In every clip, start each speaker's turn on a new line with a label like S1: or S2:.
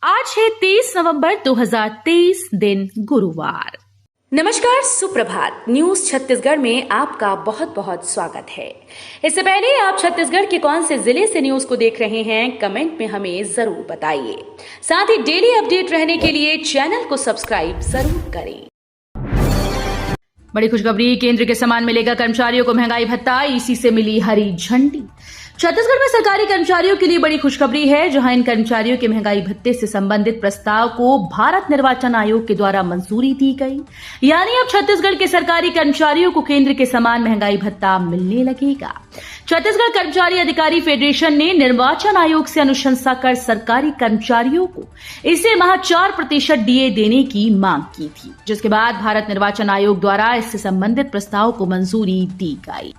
S1: आज है 23 नवंबर 2023 दिन गुरुवार।
S2: नमस्कार, सुप्रभात। न्यूज छत्तीसगढ़ में आपका बहुत बहुत स्वागत है। इससे पहले आप छत्तीसगढ़ के कौन से जिले से न्यूज को देख रहे हैं, कमेंट में हमें जरूर बताइए। साथ ही डेली अपडेट रहने के लिए चैनल को सब्सक्राइब जरूर करें।
S1: बड़ी खुशखबरी, केंद्र के समान मिलेगा कर्मचारियों को महंगाई भत्ता, ईसी से मिली हरी झंडी। छत्तीसगढ़ में सरकारी कर्मचारियों के लिए बड़ी खुशखबरी है, जहां इन कर्मचारियों के महंगाई भत्ते से संबंधित प्रस्ताव को भारत निर्वाचन आयोग के द्वारा मंजूरी दी गई। यानी अब छत्तीसगढ़ के सरकारी कर्मचारियों को केंद्र के समान महंगाई भत्ता मिलने लगेगा। छत्तीसगढ़ कर्मचारी अधिकारी फेडरेशन ने निर्वाचन आयोग से अनुशंसा कर सरकारी कर्मचारियों को इसे माह 4% डीए देने की मांग की थी, जिसके बाद भारत निर्वाचन आयोग द्वारा इससे संबंधित प्रस्ताव को मंजूरी दी गई।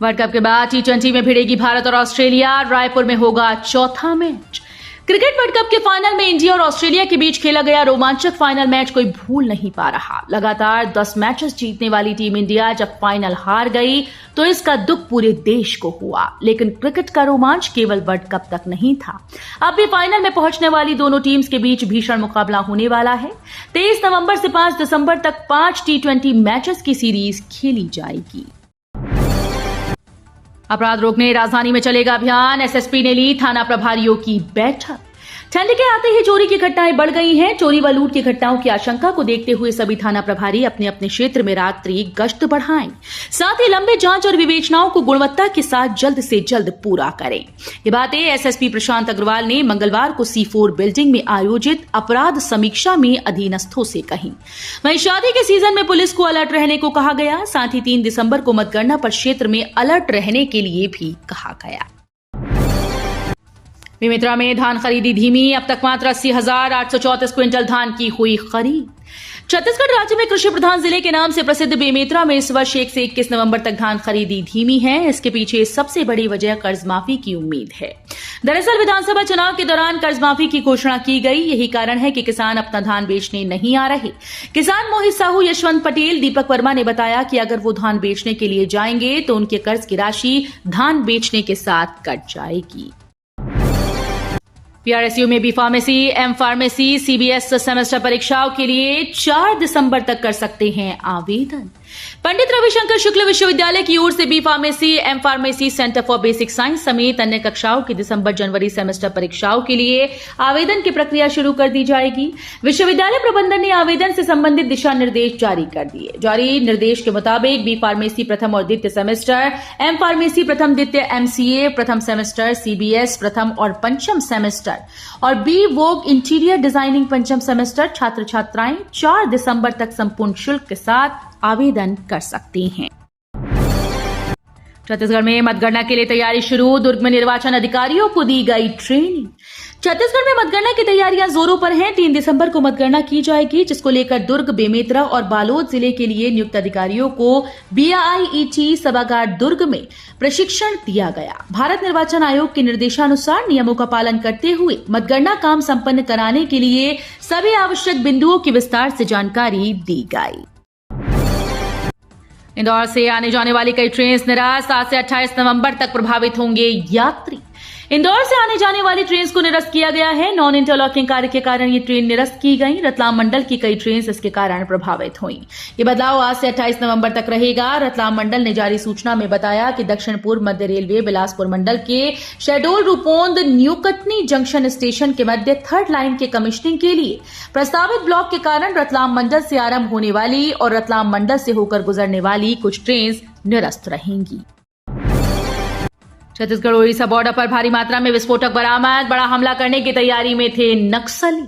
S1: वर्ल्ड कप के बाद T20 में भिड़ेगी भारत और ऑस्ट्रेलिया। रायपुर में होगा चौथा मैच। क्रिकेट वर्ल्ड कप के फाइनल में इंडिया और ऑस्ट्रेलिया के बीच खेला गया रोमांचक फाइनल मैच कोई भूल नहीं पा रहा। लगातार 10 मैचेस जीतने वाली टीम इंडिया जब फाइनल हार गई तो इसका दुख पूरे देश को हुआ। लेकिन क्रिकेट का रोमांच केवल वर्ल्ड कप तक नहीं था, अब भी फाइनल में पहुंचने वाली दोनों टीम्स के बीच भीषण मुकाबला होने वाला है। 23 नवंबर से 5 दिसंबर तक 5 T20 मैचेस की सीरीज खेली जाएगी। अपराध रोकने राजधानी में चलेगा अभियान। एसएसपी ने ली थाना प्रभारियों की बैठक। ठंड के आते ही चोरी की घटनाएं बढ़ गई हैं। चोरी व लूट की घटनाओं की आशंका को देखते हुए सभी थाना प्रभारी अपने अपने क्षेत्र में रात्रि गश्त बढ़ाएं। साथ ही लंबे जांच और विवेचनाओं को गुणवत्ता के साथ जल्द से जल्द पूरा करें। ये बातें एसएसपी प्रशांत अग्रवाल ने मंगलवार को C4 बिल्डिंग में आयोजित अपराध समीक्षा में अधीनस्थों से कही। वहीं शादी के सीजन में पुलिस को अलर्ट रहने को कहा गया। साथ ही 3 दिसंबर को मतगणना पर क्षेत्र में अलर्ट रहने के लिए भी कहा गया। बेमेतरा में धान खरीदी धीमी, अब तक मात्र 80,834 क्विंटल धान की हुई खरीद। छत्तीसगढ़ राज्य में कृषि प्रधान जिले के नाम से प्रसिद्ध बेमेतरा में इस वर्ष 1 से 21 नवंबर तक धान खरीदी धीमी है। इसके पीछे सबसे बड़ी वजह कर्ज माफी की उम्मीद है। दरअसल विधानसभा चुनाव के दौरान कर्ज माफी की घोषणा की गई। यही कारण है कि किसान अपना धान बेचने नहीं आ रहे। किसान मोहित साहू, यशवंत पटेल, दीपक वर्मा ने बताया कि अगर वो धान बेचने के लिए जाएंगे तो उनके कर्ज की राशि धान बेचने के साथ कट जाएगी। PRSU में B pharmacy, M pharmacy, CBS semester परीक्षाओं के लिए 4 दिसंबर तक कर सकते हैं आवेदन। पंडित रविशंकर शुक्ल विश्वविद्यालय की ओर से B pharmacy, M pharmacy, centre for basic science समेत अन्य कक्षाओं की दिसंबर-जनवरी सेमेस्टर परीक्षाओं के लिए आवेदन की प्रक्रिया शुरू कर दी जाएगी। विश्वविद्यालय प्रबंधन ने आवेदन से संबंधित दिशा निर्देश जारी कर दिए। जारी निर्देश के मुताबिक बी फार्मेसी प्रथम और द्वितीय सेमेस्टर, एम फार्मेसी प्रथम द्वितीय MCA प्रथम सेमेस्टर, CBS प्रथम और पंचम सेमेस्टर और बी वोक इंटीरियर डिजाइनिंग पंचम सेमेस्टर छात्र छात्राएं 4 दिसंबर तक संपूर्ण शुल्क के साथ आवेदन कर सकते हैं। छत्तीसगढ़ में मतगणना के लिए तैयारी शुरू। दुर्ग में निर्वाचन अधिकारियों को दी गई ट्रेनिंग। छत्तीसगढ़ में मतगणना की तैयारियां जोरों पर हैं। 3 दिसंबर को मतगणना की जाएगी, जिसको लेकर दुर्ग, बेमेतरा और बालोद जिले के लिए नियुक्त अधिकारियों को BIET सभागार दुर्ग में प्रशिक्षण दिया गया। भारत निर्वाचन आयोग के निर्देशानुसार नियमों का पालन करते हुए मतगणना काम संपन्न कराने के लिए सभी आवश्यक बिंदुओं की विस्तार से जानकारी दी गई। इंदौर से आने जाने वाली कई ट्रेन निरस्त। 7 से 28 नवंबर तक प्रभावित होंगे यात्री। इंदौर से आने जाने वाली ट्रेन को निरस्त किया गया है। नॉन इंटरलॉकिंग कार्य के कारण ये ट्रेन निरस्त की गई। रतलाम मंडल की कई ट्रेन इसके कारण प्रभावित हुई। ये बदलाव आज से 28 नवंबर तक रहेगा। रतलाम मंडल ने जारी सूचना में बताया कि दक्षिण पूर्व मध्य रेलवे बिलासपुर मंडल के शेडोल रूपोंद न्यूकटनी जंक्शन स्टेशन के मध्य 3rd लाइन के कमिश्निंग के लिए प्रस्तावित ब्लॉक के कारण रतलाम मंडल से आरंभ होने वाली और रतलाम मंडल से होकर गुजरने वाली कुछ ट्रेन निरस्त रहेंगी। छत्तीसगढ़ ओडिशा बॉर्डर पर भारी मात्रा में विस्फोटक बरामद। बड़ा हमला करने की तैयारी में थे नक्सली।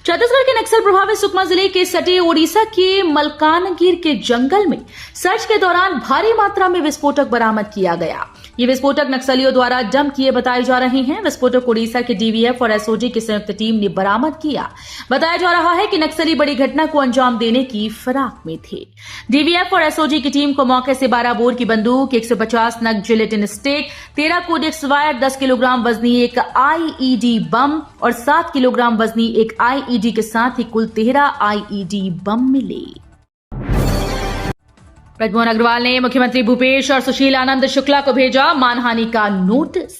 S1: छत्तीसगढ़ के नक्सल प्रभावित सुकमा जिले के सटे ओडिशा के मलकानगिर के जंगल में सर्च के दौरान भारी मात्रा में विस्फोटक बरामद किया गया। ये विस्फोटक नक्सलियों द्वारा डंप किए बताए जा रहे हैं। विस्फोटक ओडिशा के DVF और SOG की संयुक्त टीम ने बरामद किया। बताया जा रहा है कि नक्सली बड़ी घटना को अंजाम देने की फिराक में थे। DVF और SOG की टीम को मौके से 12 बोर की बंदूक, 150 नग gelatin stick, 13 cordtex wire, 10 kilogram वजनी एक IED बम और 7 किलोग्राम वजनी एक IED के साथ ही कुल 13 IED बम मिले। ब्रजमोहन अग्रवाल ने मुख्यमंत्री भूपेश और सुशील आनंद शुक्ला को भेजा मानहानि का नोटिस।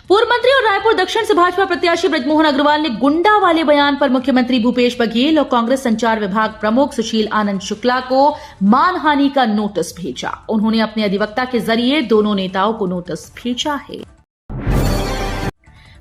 S1: पूर्व मंत्री और रायपुर दक्षिण से भाजपा प्रत्याशी ब्रजमोहन अग्रवाल ने गुंडा वाले बयान पर मुख्यमंत्री भूपेश बघेल और कांग्रेस संचार विभाग प्रमुख सुशील आनंद शुक्ला को मानहानि का नोटिस भेजा। उन्होंने अपने अधिवक्ता के जरिए दोनों नेताओं को नोटिस भेजा है।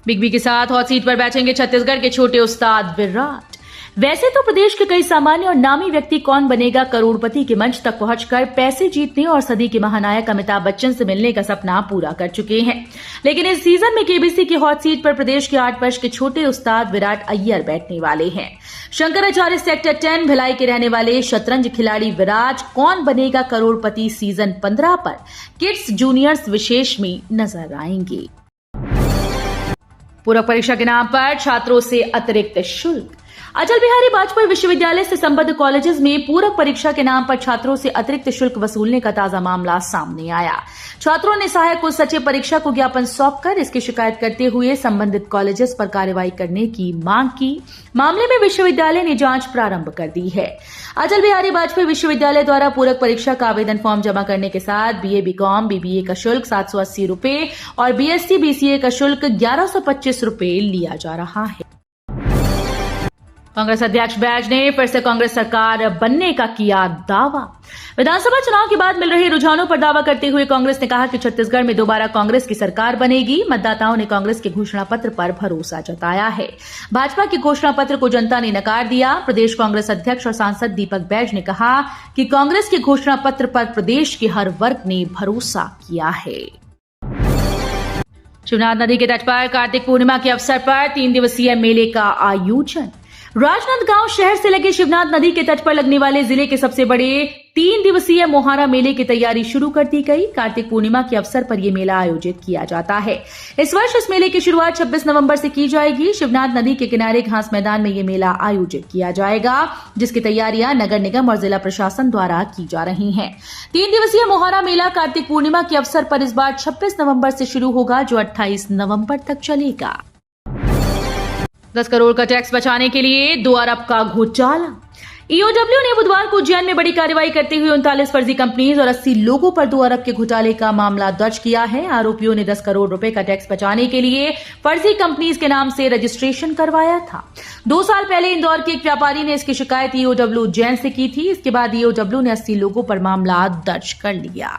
S1: बिग बी के साथ हॉट सीट पर बैठेंगे छत्तीसगढ़ के छोटे उस्ताद विराट। वैसे तो प्रदेश के कई सामान्य और नामी व्यक्ति कौन बनेगा करोड़पति के मंच तक पहुंचकर पैसे जीतने और सदी के महानायक अमिताभ बच्चन से मिलने का सपना पूरा कर चुके हैं, लेकिन इस सीजन में केबीसी की हॉट सीट पर प्रदेश के 8 वर्ष के छोटे उस्ताद विराट अय्यर बैठने वाले हैं। शंकराचार्य सेक्टर 10 भिलाई के रहने वाले शतरंज खिलाड़ी विराट कौन बनेगा करोड़पति सीजन 15 पर किड्स जूनियर्स विशेष में नजर आएंगे। पूरक परीक्षा के नाम पर छात्रों से अतिरिक्त शुल्क। अटल बिहारी वाजपेयी विश्वविद्यालय से संबद्ध कॉलेजेस में पूरक परीक्षा के नाम पर छात्रों से अतिरिक्त शुल्क वसूलने का ताजा मामला सामने आया। छात्रों ने सहायक कुल सचिव परीक्षा को ज्ञापन सौंपकर इसकी शिकायत करते हुए संबंधित कॉलेजेस पर कार्रवाई करने की मांग की। मामले में विश्वविद्यालय ने जांच प्रारंभ कर दी है। अटल बिहारी वाजपेयी विश्वविद्यालय द्वारा पूरक परीक्षा का आवेदन फॉर्म जमा करने के साथ बीए, बीकॉम, बीबीए का शुल्क 780 रुपए और बीएससी, बीसीए का शुल्क 1125 रुपए लिया जा रहा है। कांग्रेस अध्यक्ष बैज ने फिर से कांग्रेस सरकार बनने का किया दावा। विधानसभा चुनाव के बाद मिल रहे रुझानों पर दावा करते हुए कांग्रेस ने कहा कि छत्तीसगढ़ में दोबारा कांग्रेस की सरकार बनेगी। मतदाताओं ने कांग्रेस के घोषणा पत्र पर भरोसा जताया है। भाजपा के घोषणा पत्र को जनता ने नकार दिया। प्रदेश कांग्रेस अध्यक्ष और सांसद दीपक बैज ने कहा कि कांग्रेस के घोषणा पत्र पर प्रदेश के हर वर्ग ने भरोसा किया है। शिवनाथ नदी के तट पर कार्तिक पूर्णिमा के अवसर पर 3 दिवसीय मेले का आयोजन। राजनांदगांव शहर से लगे शिवनाथ नदी के तट पर लगने वाले जिले के सबसे बड़े 3 दिवसीय मोहारा मेले की तैयारी शुरू कर दी गई। कार्तिक पूर्णिमा के अवसर पर यह मेला आयोजित किया जाता है। इस वर्ष इस मेले की शुरुआत 26 नवंबर से की जाएगी। शिवनाथ नदी के किनारे घास मैदान में यह मेला आयोजित किया जाएगा, जिसकी तैयारियां नगर निगम और जिला प्रशासन द्वारा की जा रही हैं। 3 दिवसीय मोहारा मेला कार्तिक पूर्णिमा के अवसर पर इस बार 26 नवंबर से शुरू होगा, जो 28 नवंबर तक चलेगा। 10 करोड़ का टैक्स बचाने के लिए 2 अरब का घोटाला। ईओडब्ल्यू ने बुधवार को उज्जैन में बड़ी कार्रवाई करते हुए 39 फर्जी कंपनीज और 80 लोगों पर 2 अरब के घोटाले का मामला दर्ज किया है। आरोपियों ने 10 करोड़ रुपए का टैक्स बचाने के लिए फर्जी कंपनीज के नाम से रजिस्ट्रेशन करवाया था। 2 साल पहले इंदौर के एक व्यापारी ने इसकी शिकायत ईओडब्ल्यू उज्जैन से की थी। इसके बाद ईओडब्ल्यू ने 80 लोगों पर मामला दर्ज कर लिया।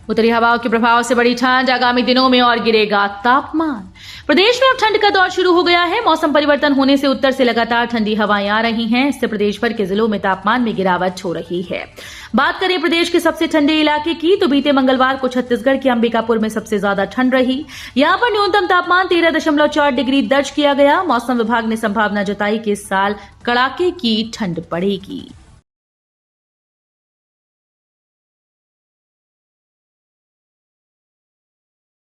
S1: उत्तरी हवाओं के प्रभाव से बड़ी ठंड। आगामी दिनों में और गिरेगा तापमान। प्रदेश में अब ठंड का दौर शुरू हो गया है। मौसम परिवर्तन होने से उत्तर से लगातार ठंडी हवाएं आ रही हैं। इससे प्रदेश भर के जिलों में तापमान में गिरावट हो रही है। बात करें प्रदेश के सबसे ठंडे इलाके की, तो बीते मंगलवार को छत्तीसगढ़ के अंबिकापुर में सबसे ज्यादा ठंड रही। यहां पर न्यूनतम तापमान 13.4 डिग्री दर्ज किया गया। मौसम विभाग ने संभावना जताई कि इस साल कड़ाके की ठंड पड़ेगी।